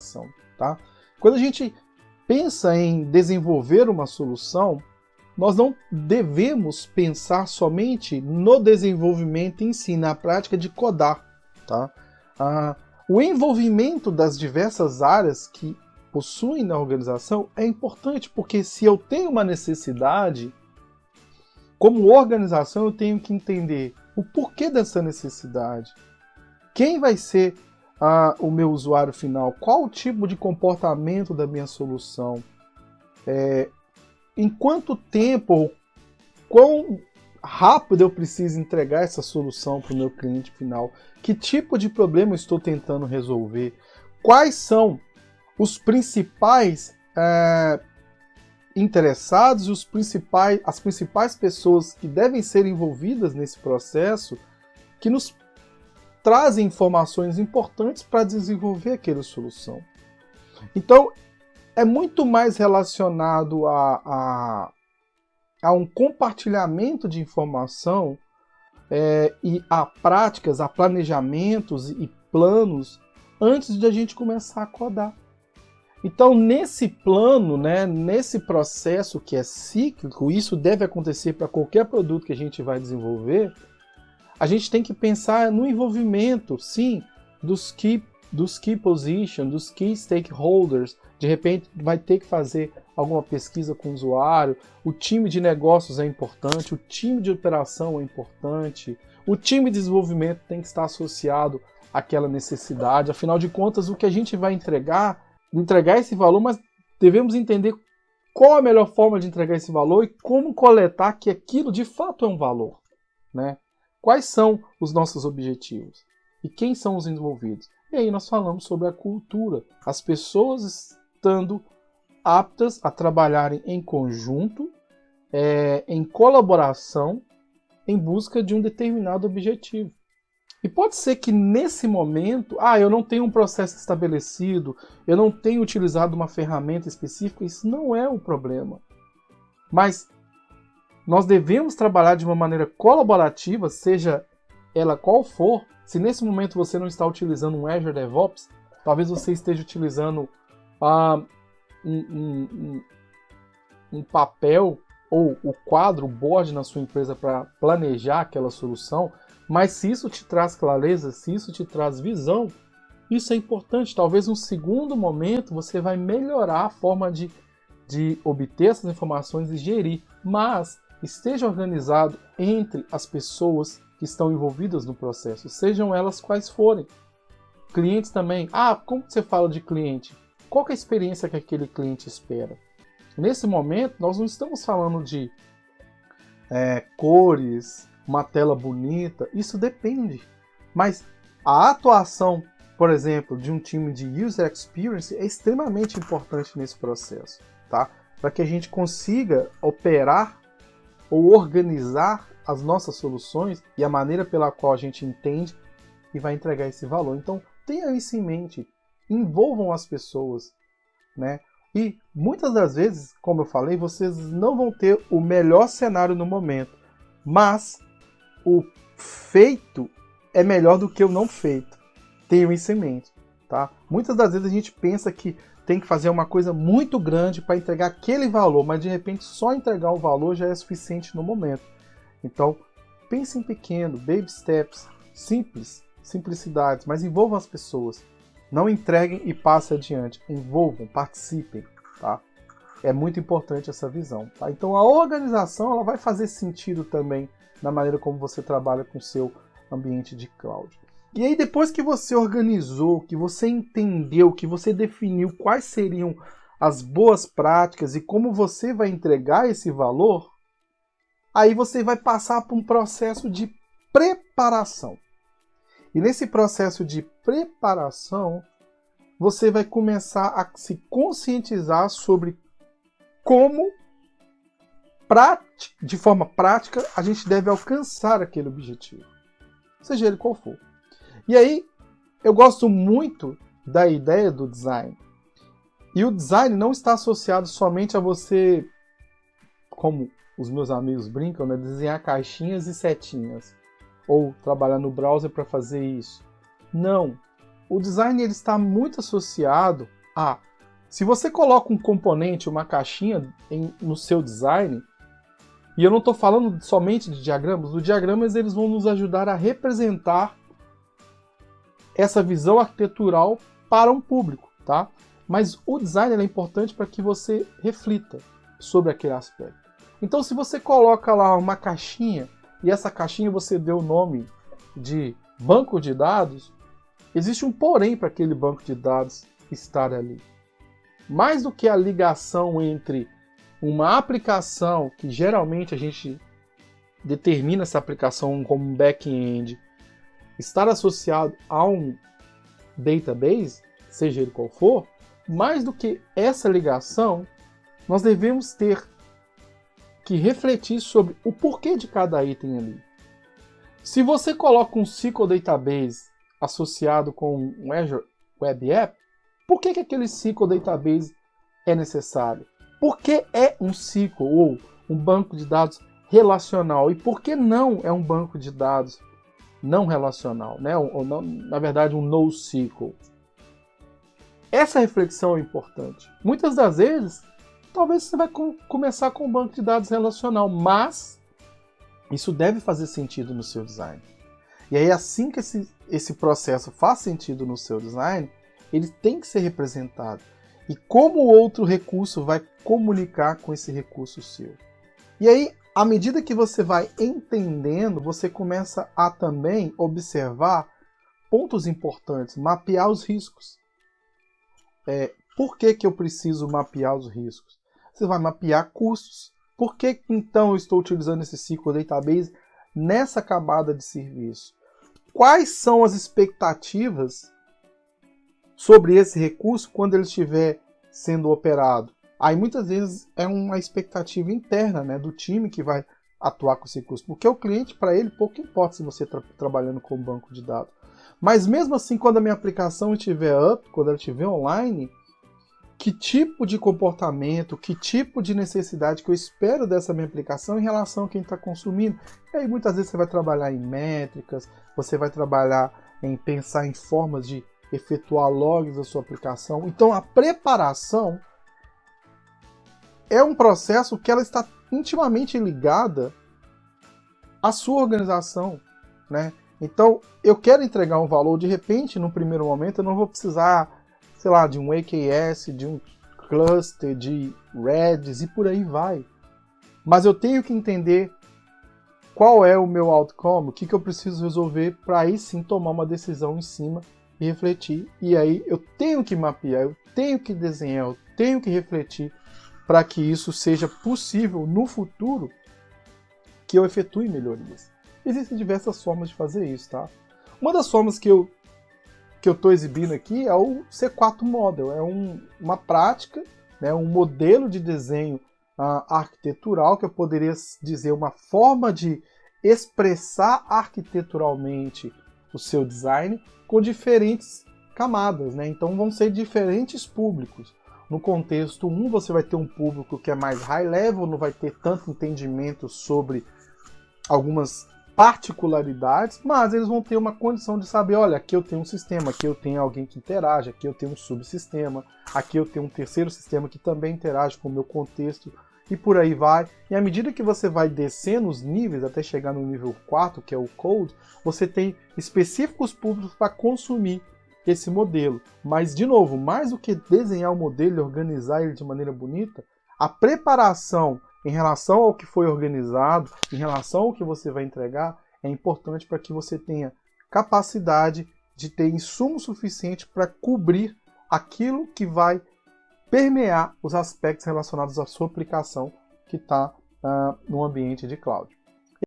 organização, tá? Quando a gente pensa em desenvolver uma solução, nós não devemos pensar somente no desenvolvimento em si, na prática de codar, tá? O envolvimento das diversas áreas que possuem na organização é importante, porque se eu tenho uma necessidade, como organização eu tenho que entender o porquê dessa necessidade, quem vai ser o meu usuário final, qual o tipo de comportamento da minha solução, em quanto tempo, quão rápido eu preciso entregar essa solução para o meu cliente final, que tipo de problema eu estou tentando resolver, quais são os principais interessados e as principais pessoas que devem ser envolvidas nesse processo, que nos trazem informações importantes para desenvolver aquela solução. Então, é muito mais relacionado a um compartilhamento de informação e a práticas, a planejamentos e planos antes de a gente começar a codar. Então, nesse plano, nesse processo que é cíclico, isso deve acontecer para qualquer produto que a gente vai desenvolver, a gente tem que pensar no envolvimento, sim, dos key positions, dos key stakeholders. De repente, vai ter que fazer alguma pesquisa com o usuário, o time de negócios é importante, o time de operação é importante, o time de desenvolvimento tem que estar associado àquela necessidade. Afinal de contas, o que a gente vai entregar esse valor, mas devemos entender qual a melhor forma de entregar esse valor e como coletar que aquilo de fato é um valor, né? Quais são os nossos objetivos? E quem são os envolvidos? E aí nós falamos sobre a cultura. As pessoas estando aptas a trabalharem em conjunto, em colaboração, em busca de um determinado objetivo. E pode ser que nesse momento, eu não tenho um processo estabelecido, eu não tenho utilizado uma ferramenta específica, isso não é o problema. Mas nós devemos trabalhar de uma maneira colaborativa, seja ela qual for. Se nesse momento você não está utilizando um Azure DevOps, talvez você esteja utilizando um papel ou o quadro, o board na sua empresa para planejar aquela solução, mas se isso te traz clareza, se isso te traz visão, isso é importante. Talvez num segundo momento você vai melhorar a forma de obter essas informações e gerir, mas esteja organizado entre as pessoas que estão envolvidas no processo, sejam elas quais forem. Clientes também. Como você fala de cliente? Qual que é a experiência que aquele cliente espera? Nesse momento, nós não estamos falando de cores, uma tela bonita, isso depende. Mas a atuação, por exemplo, de um time de User Experience é extremamente importante nesse processo, tá? Para que a gente consiga operar ou organizar as nossas soluções e a maneira pela qual a gente entende e vai entregar esse valor. Então, tenha isso em mente, envolvam as pessoas, né? E muitas das vezes, como eu falei, vocês não vão ter o melhor cenário no momento, mas o feito é melhor do que o não feito. Tenham isso em mente, tá? Muitas das vezes a gente pensa que tem que fazer uma coisa muito grande para entregar aquele valor, mas de repente só entregar o valor já é suficiente no momento. Então, pense em pequeno, baby steps, simplicidades, mas envolvam as pessoas. Não entreguem e passem adiante, envolvam, participem, tá? É muito importante essa visão, tá? Então a organização ela vai fazer sentido também na maneira como você trabalha com o seu ambiente de cloud. E aí depois que você organizou, que você entendeu, que você definiu quais seriam as boas práticas e como você vai entregar esse valor, aí você vai passar por um processo de preparação. E nesse processo de preparação, você vai começar a se conscientizar sobre como, de forma prática, a gente deve alcançar aquele objetivo, seja ele qual for. E aí, eu gosto muito da ideia do design. E o design não está associado somente a você, como os meus amigos brincam, né, desenhar caixinhas e setinhas, ou trabalhar no browser para fazer isso. Não. O design ele está muito associado Se você coloca um componente, uma caixinha no seu design, e eu não estou falando somente de diagramas, os diagramas eles vão nos ajudar a representar essa visão arquitetural para um público, tá? Mas o design é importante para que você reflita sobre aquele aspecto. Então, se você coloca lá uma caixinha, e essa caixinha você deu o nome de banco de dados, existe um porém para aquele banco de dados estar ali. Mais do que a ligação entre uma aplicação, que geralmente a gente determina essa aplicação como um back-end, estar associado a um database, seja ele qual for, mais do que essa ligação, nós devemos ter que refletir sobre o porquê de cada item ali. Se você coloca um SQL Database associado com um Azure Web App, por que aquele SQL Database é necessário? Por que é um SQL ou um banco de dados relacional? E por que não é um banco de dados não relacional, né? Ou não, na verdade, um NoSQL? Essa reflexão é importante. Muitas das vezes, talvez você vai começar com um banco de dados relacional, mas isso deve fazer sentido no seu design. E aí, assim que esse processo faz sentido no seu design, ele tem que ser representado. E como o outro recurso vai comunicar com esse recurso seu. E aí, à medida que você vai entendendo, você começa a também observar pontos importantes, mapear os riscos. Por que eu preciso mapear os riscos? Você vai mapear custos. Por que então eu estou utilizando esse SQL Database nessa camada de serviço? Quais são as expectativas sobre esse recurso quando ele estiver sendo operado? Aí muitas vezes é uma expectativa interna, né, do time que vai atuar com esse recurso, porque o cliente, para ele, pouco importa se você está trabalhando com banco de dados. Mas mesmo assim, quando a minha aplicação estiver up, quando ela estiver online, que tipo de comportamento, que tipo de necessidade que eu espero dessa minha aplicação em relação a quem está consumindo? E aí muitas vezes você vai trabalhar em métricas, você vai trabalhar em pensar em formas de efetuar logs da sua aplicação. Então a preparação é um processo que ela está intimamente ligada à sua organização, né? Então eu quero entregar um valor, de repente, no primeiro momento eu não vou precisar, sei lá, de um AKS, de um cluster, de Redis e por aí vai. Mas eu tenho que entender qual é o meu outcome, o que eu preciso resolver para aí sim tomar uma decisão em cima e refletir. E aí eu tenho que mapear, eu tenho que desenhar, eu tenho que refletir para que isso seja possível no futuro que eu efetue melhorias. Existem diversas formas de fazer isso, tá? Uma das formas que eu estou exibindo aqui é o C4 Model. É uma prática, né, um modelo de desenho arquitetural, que eu poderia dizer uma forma de expressar arquiteturalmente o seu design com diferentes camadas, né? Então vão ser diferentes públicos. No contexto 1, você vai ter um público que é mais high level, não vai ter tanto entendimento sobre algumas particularidades, mas eles vão ter uma condição de saber, olha, aqui eu tenho um sistema, aqui eu tenho alguém que interage, aqui eu tenho um subsistema, aqui eu tenho um terceiro sistema que também interage com o meu contexto, e por aí vai. E à medida que você vai descendo os níveis, até chegar no nível 4, que é o Code, você tem específicos públicos para consumir esse modelo. Mas, de novo, mais do que desenhar o modelo e organizar ele de maneira bonita, a preparação em relação ao que foi organizado, em relação ao que você vai entregar, é importante para que você tenha capacidade de ter insumo suficiente para cobrir aquilo que vai permear os aspectos relacionados à sua aplicação que está no ambiente de cloud.